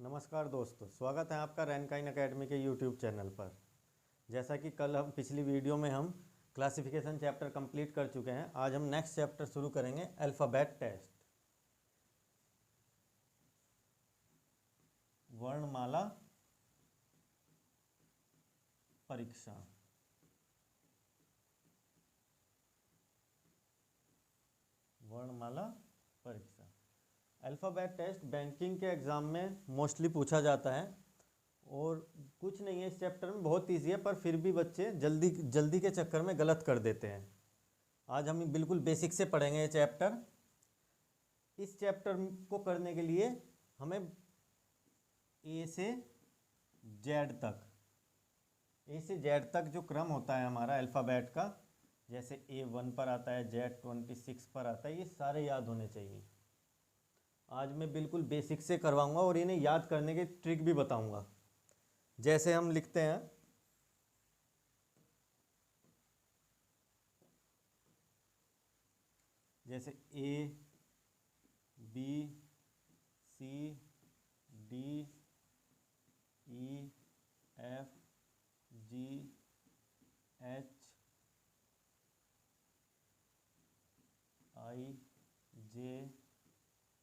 नमस्कार दोस्तों, स्वागत है आपका रैनकाइन एकेडमी के यूट्यूब चैनल पर। जैसा कि कल हम पिछली वीडियो में हम क्लासिफिकेशन चैप्टर कंप्लीट कर चुके हैं, आज हम नेक्स्ट चैप्टर शुरू करेंगे, अल्फ़ाबेट टेस्ट, वर्णमाला परीक्षा। वर्णमाला परीक्षा अल्फ़ाबेट टेस्ट बैंकिंग के एग्ज़ाम में मोस्टली पूछा जाता है और कुछ नहीं है इस चैप्टर में, बहुत ईजी है, पर फिर भी बच्चे जल्दी के चक्कर में गलत कर देते हैं। आज हम बिल्कुल बेसिक से पढ़ेंगे ये चैप्टर। इस चैप्टर को करने के लिए हमें ए से जेड तक जो क्रम होता है हमारा अल्फ़ाबेट का, जैसे A1 पर आता है, Z26 पर आता है, ये सारे याद होने चाहिए। आज मैं बिल्कुल बेसिक से करवाऊंगा और इन्हें याद करने के ट्रिक भी बताऊंगा। जैसे हम लिखते हैं जैसे A B C D E F G H I J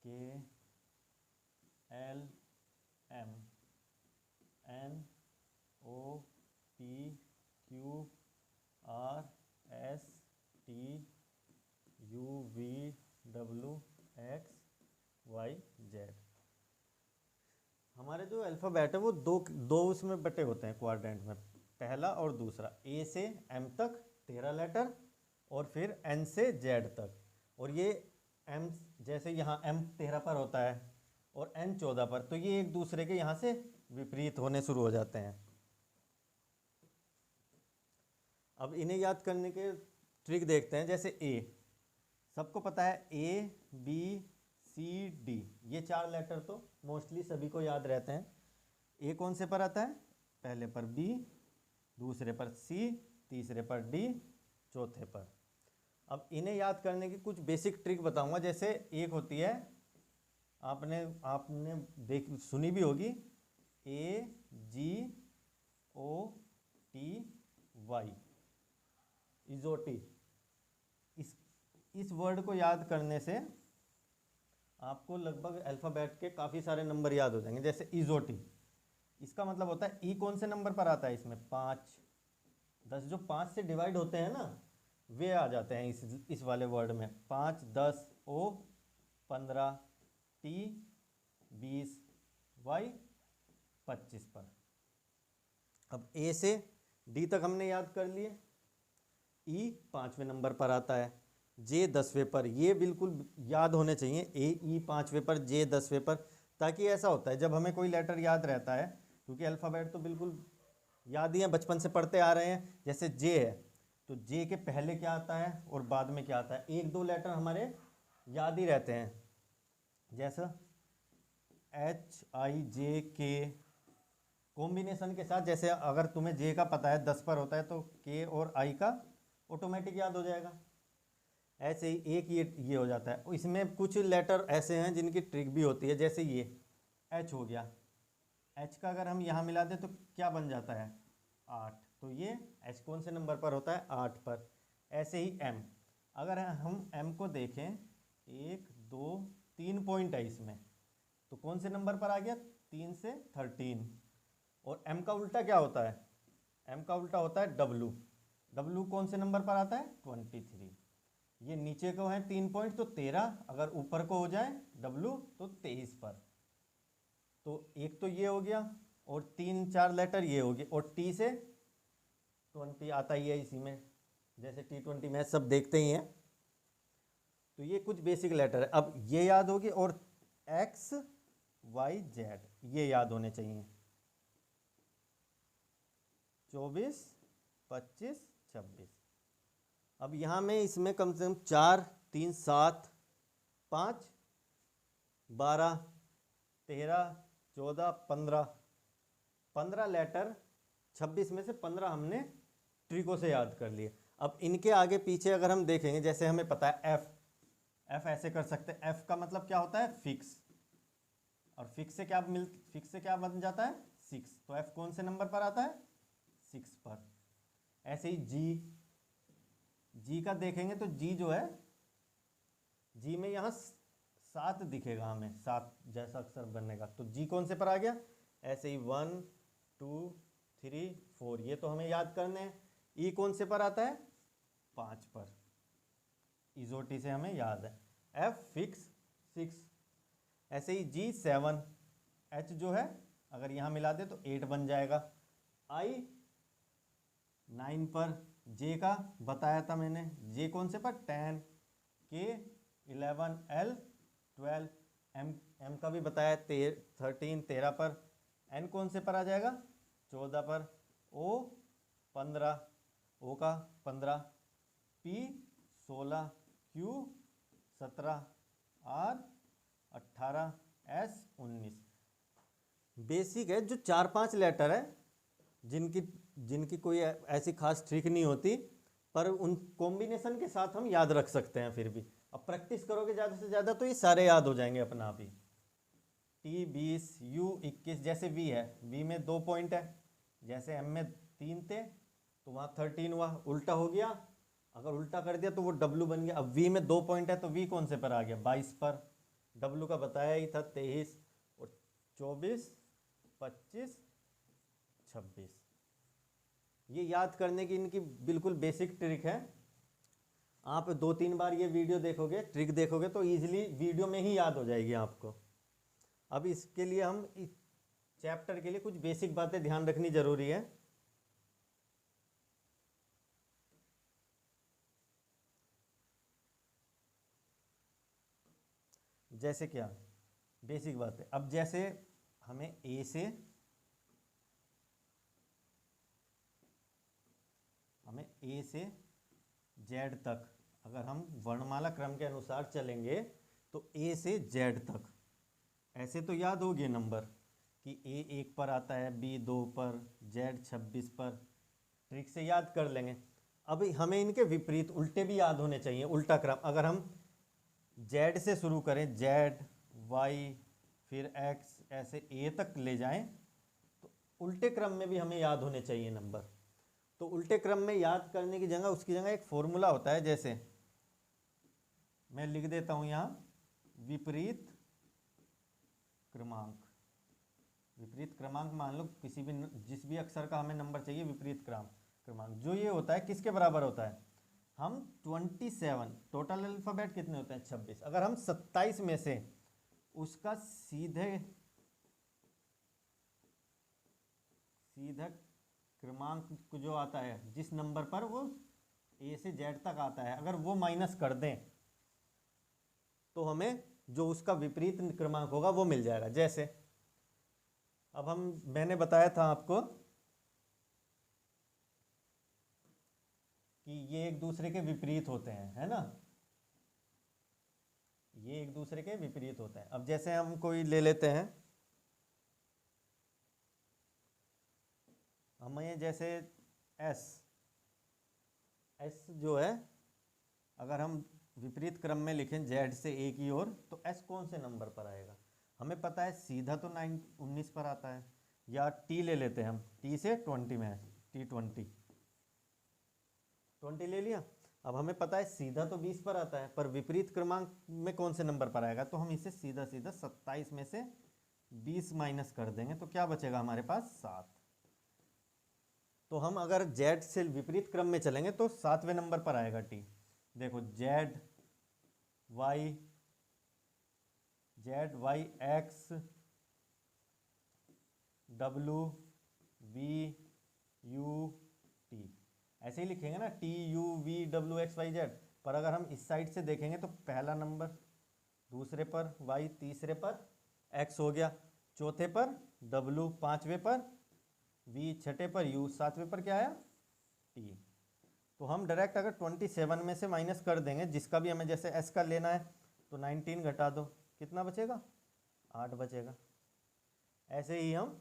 K L M N O P Q R S T U V W X Y Z। हमारे जो अल्फ़ाबेट है वो दो उसमें बटे होते हैं क्वाड्रेंट में, पहला और दूसरा। A से M तक 13 लेटर और फिर N से Z तक। और ये M जैसे यहाँ M 13 पर होता है और N 14 पर, तो ये एक दूसरे के यहाँ से विपरीत होने शुरू हो जाते हैं। अब इन्हें याद करने के ट्रिक देखते हैं। जैसे A, सबको पता है A B C D, ये 4 लेटर तो मोस्टली सभी को याद रहते हैं। A कौन से पर आता है? पहले पर B, दूसरे पर C, तीसरे पर D, चौथे पर। अब इन्हें याद करने की कुछ बेसिक ट्रिक बताऊंगा। जैसे एक होती है, आपने सुनी भी होगी, AGOTY, इजोटी। इस वर्ड को याद करने से आपको लगभग अल्फ़ाबेट के काफ़ी सारे नंबर याद हो जाएंगे। जैसे इजोटी, इसका मतलब होता है, ई कौन से नंबर पर आता है? इसमें 5, 10, जो 5 से डिवाइड होते हैं ना, वे आ जाते हैं इस वाले वर्ड में। 5, 10, O, 15, T, 20, Y, 25 पर। अब A से D तक हमने याद कर लिए। E 5वें नंबर पर आता है, J 10वें पर, ये बिल्कुल याद होने चाहिए। E 5वें पर, J 10वें पर, ताकि ऐसा होता है जब हमें कोई लेटर याद रहता है, क्योंकि अल्फ़ाबेट तो बिल्कुल याद ही है, बचपन से पढ़ते आ रहे हैं। जैसे J है तो J के पहले क्या आता है और बाद में क्या आता है, 1-2 लेटर हमारे याद ही रहते हैं। जैसा HIJK कॉम्बिनेशन के साथ, जैसे अगर तुम्हें J का पता है 10 पर होता है तो K और I का ऑटोमेटिक याद हो जाएगा। ऐसे ही एक ये हो जाता है। इसमें कुछ लेटर ऐसे हैं जिनकी ट्रिक भी होती है। जैसे ये H हो गया, H का अगर हम यहाँ मिला दें तो क्या बन जाता है? 8। तो ये H कौन से नंबर पर होता है? 8 पर। ऐसे ही M, अगर हम M को देखें, 1 2 3 पॉइंट है इसमें, तो कौन से नंबर पर आ गया? 3 से 13। और M का उल्टा क्या होता है? M का उल्टा होता है W। W कौन से नंबर पर आता है? 23। ये नीचे को है 3 पॉइंट तो 13, अगर ऊपर को हो जाए W तो 23 पर। तो एक तो ये हो गया और 3-4 लेटर ये हो गए, और T से 20 आता ही है इसी में, जैसे T20 मैच सब देखते ही हैं। तो ये कुछ बेसिक लेटर है। अब ये याद होगी, और X Y Z ये याद होने चाहिए। 24, 25, 26। अब यहाँ में इसमें कम से कम 4, 3, 7, 5, 12, 13, 14, 15 लेटर, 26 में से 15 हमने ट्रिकों से याद कर लिए। अब इनके आगे पीछे अगर हम देखेंगे, जैसे हमें पता है F ऐसे कर सकते हैं। F का मतलब क्या होता है? फिक्स। और फिक्स से क्या बन जाता है 6, तो एफ कौन से नंबर पर आता है 6 पर। ऐसे ही जी का देखेंगे तो जी जो है, जी में यहाँ 7 दिखेगा हमें, 7 जैसा अक्षर बनने का, तो जी कौन से पर आ गया। ऐसे ही 1 2 3 4 ये तो हमें याद करने हैं। ई कौन से पर आता है 5 पर, इजोटी से हमें याद है। F fix 6। ऐसे ही जी 7, एच जो है अगर यहाँ मिला दे तो 8 बन जाएगा। आई 9 पर, जे का बताया था मैंने, जे कौन से पर 10, के 11, एल 12, एम का भी बताया 13 पर, एन कौन से पर आ जाएगा 14 पर, ओ 15, ओ का 15, P 16, Q 17, R 18, S 19। Basic है, जो 4-5 लेटर है जिनकी कोई ऐसी खास ट्रिक नहीं होती, पर उन कॉम्बिनेशन के साथ हम याद रख सकते हैं फिर भी। अब प्रैक्टिस करोगे ज़्यादा से ज़्यादा तो ये सारे याद हो जाएंगे अपना आप ही। टी 20, यू 21, जैसे वी है, वी में 2 पॉइंट है, जैसे एम में 3 थे तो वहाँ 13 हुआ, उल्टा हो गया, अगर उल्टा कर दिया तो वो डब्लू बन गया। अब वी में 2 पॉइंट है तो वी कौन से पर आ गया 22 पर, डब्लू का बताया ही था 23, और 24, 25, 26। ये याद करने की इनकी बिल्कुल बेसिक ट्रिक है। आप 2-3 बार ये वीडियो देखोगे, ट्रिक देखोगे तो इजीली वीडियो में ही याद हो जाएगी आपको। अब इसके लिए हम इस चैप्टर के लिए कुछ बेसिक बातें ध्यान रखनी जरूरी है। जैसे क्या बेसिक बात है, अब जैसे हमें ए से जेड तक अगर हम वर्णमाला क्रम के अनुसार चलेंगे तो ए से जेड तक ऐसे तो याद हो गए नंबर कि ए 1 पर आता है, बी 2 पर, जेड 26 पर, ट्रिक से याद कर लेंगे। अब हमें इनके विपरीत उल्टे भी याद होने चाहिए, उल्टा क्रम। अगर हम जेड से शुरू करें, जेड वाई फिर एक्स ऐसे ए तक ले जाएं तो उल्टे क्रम में भी हमें याद होने चाहिए नंबर। तो उल्टे क्रम में याद करने की जगह उसकी जगह एक फॉर्मूला होता है, जैसे मैं लिख देता हूं यहां विपरीत क्रमांक। विपरीत क्रमांक मान लो किसी भी जिस भी अक्षर का हमें नंबर चाहिए, विपरीत क्रमांक जो ये होता है किसके बराबर होता है, हम 27, टोटल अल्फाबेट कितने होते हैं 26, अगर हम 27 में से उसका सीधे क्रमांक जो आता है जिस नंबर पर वो ए से जेड तक आता है, अगर वो माइनस कर दें तो हमें जो उसका विपरीत क्रमांक होगा वो मिल जाएगा। जैसे अब मैंने बताया था आपको कि ये एक दूसरे के विपरीत होते हैं, है ना, ये एक दूसरे के विपरीत होते हैं। अब जैसे हम कोई ले लेते हैं, हमें जैसे एस जो है अगर हम विपरीत क्रम में लिखें जेड से ए की ओर तो एस कौन से नंबर पर आएगा, हमें पता है सीधा तो 19 पर आता है, या टी ले लेते हैं हम, टी से 20 में है, टी 20 ले लिया। अब हमें पता है सीधा तो 20 पर आता है, पर विपरीत क्रमांक में कौन से नंबर पर आएगा, तो हम इसे सीधा 27 में से 20 माइनस कर देंगे तो क्या बचेगा हमारे पास 7। तो हम अगर जेड से विपरीत क्रम में चलेंगे तो 7वें नंबर पर आएगा टी। देखो Z Y X W V U T, ऐसे ही लिखेंगे ना, T U V W X Y Z. पर अगर हम इस साइड से देखेंगे तो पहला नंबर, दूसरे पर वाई, तीसरे पर एक्स हो गया, चौथे पर डब्लू, पांचवें पर वी, छठे पर यू, सातवें पर क्या आया टी। तो हम डायरेक्ट अगर 27 में से माइनस कर देंगे, जिसका भी हमें जैसे एस का लेना है तो 19 घटा दो, कितना बचेगा 8 बचेगा। ऐसे ही हम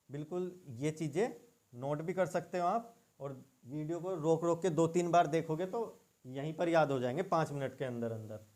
बिल्कुल ये चीज़ें नोट भी कर सकते हो आप, और वीडियो को रोक रोक के 2-3 बार देखोगे तो यहीं पर याद हो जाएंगे 5 मिनट के अंदर अंदर।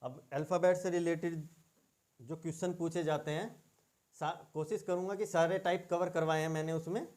अब अल्फ़ाबेट से रिलेटेड जो क्वेश्चन पूछे जाते हैं कोशिश करूँगा कि सारे टाइप कवर करवाए हैं मैंने उसमें।